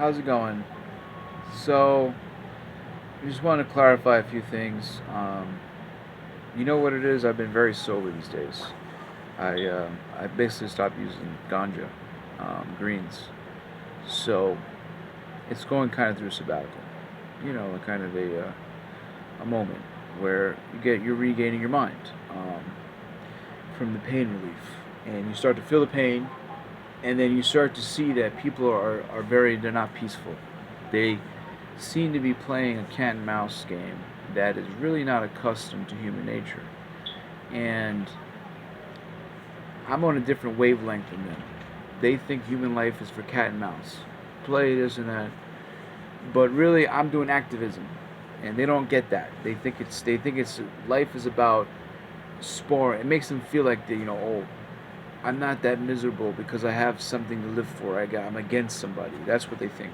how's it going? So, I just want to clarify a few things. You know what it is? I've been very sober these days. I basically stopped using ganja, greens. So, it's going kind of through a sabbatical. You know, a kind of a moment where you're regaining your mind from the pain relief, and you start to feel the pain, and then you start to see that people are they're not peaceful. They seem to be playing a cat and mouse game that is really not accustomed to human nature. And I'm on a different wavelength than them. They think human life is for cat and mouse. Play this and that. But really I'm doing activism. And they don't get that. They think it's life is about sport. It makes them feel like oh, I'm not that miserable because I have something to live for. I'm against somebody. That's what they think.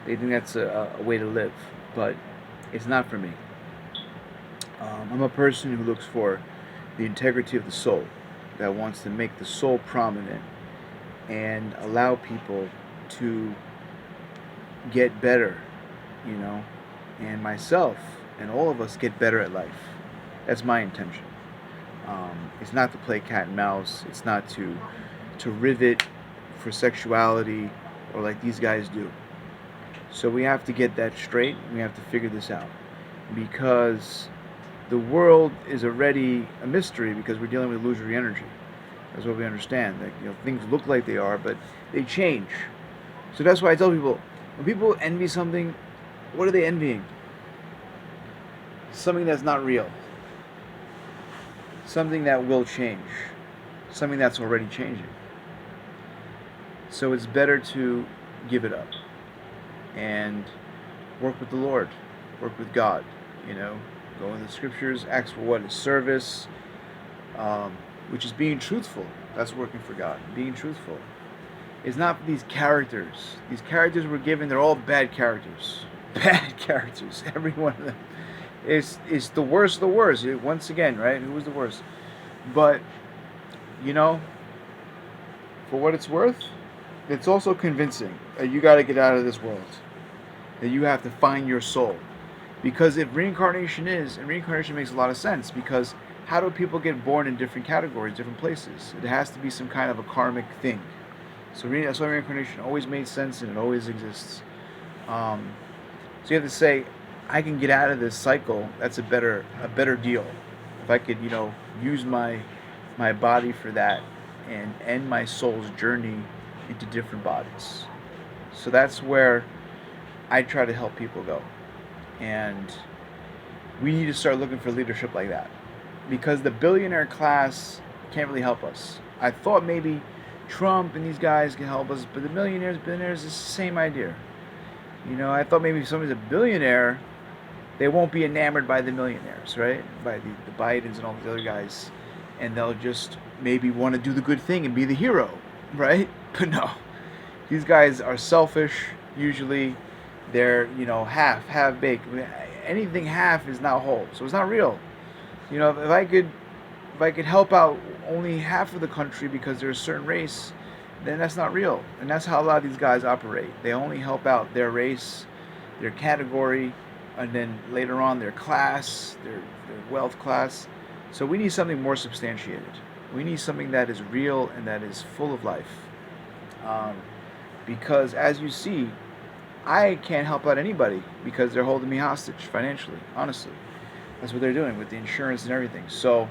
They think that's a way to live, but it's not for me. I'm a person who looks for the integrity of the soul, that wants to make the soul prominent and allow people to get better, you know, and myself and all of us get better at life. That's my intention. It's not to play cat and mouse. It's not to rivet for sexuality or like these guys do. So we have to get that straight. We have to figure this out because the world is already a mystery because we're dealing with illusory energy. That's what we understand. That things look like they are, but they change. So that's why I tell people when people envy something, what are they envying? Something that's not real. Something that will change. Something that's already changing. So it's better to give it up and work with the Lord, work with God, go in the scriptures, ask for what is service, which is being truthful. That's working for God. Being truthful. It's not these characters. These characters we're given, they're all bad characters. Bad characters. Every one of them. It's the worst of the worst. Once again, right? Who was the worst? But, for what it's worth, it's also convincing that you got to get out of this world. That you have to find your soul. Because if reincarnation and reincarnation makes a lot of sense, because how do people get born in different categories, different places? It has to be some kind of a karmic thing. So that's why reincarnation always made sense and it always exists. So you have to say, I can get out of this cycle. That's a better deal. If I could, use my body for that and end my soul's journey into different bodies. So that's where I try to help people go. And we need to start looking for leadership like that. Because the billionaire class can't really help us. I thought maybe Trump and these guys can help us, but the billionaires, is the same idea. I thought maybe if somebody's a billionaire, they won't be enamored by the millionaires, right? By the Bidens and all these other guys. And they'll just maybe want to do the good thing and be the hero, right? But no. These guys are selfish, usually. They're, half baked. Anything half is not whole. So it's not real. If I could help out only half of the country because they're a certain race, then that's not real. And that's how a lot of these guys operate. They only help out their race, their category, and then later on their class, their wealth class. So we need something more substantiated. We need something that is real and that is full of life. Because as you see, I can't help out anybody because they're holding me hostage financially, honestly. That's what they're doing with the insurance and everything. So,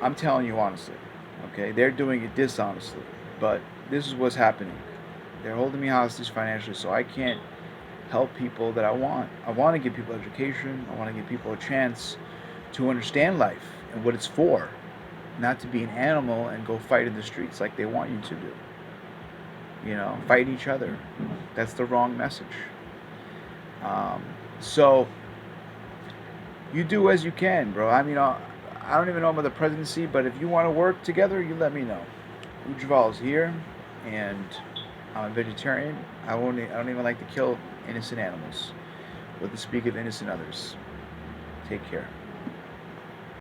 I'm telling you honestly, okay? They're doing it dishonestly, but this is what's happening. They're holding me hostage financially, so I can't help people that I want. I want to give people education. I want to give people a chance to understand life and what it's for, not to be an animal and go fight in the streets like they want you to do. Fight each other. That's the wrong message. So you do as you can, bro. I don't even know about the presidency, but if you want to work together, you let me know. Ujval is here, and I'm a vegetarian. I don't even like to kill innocent animals, or to speak of innocent others. Take care.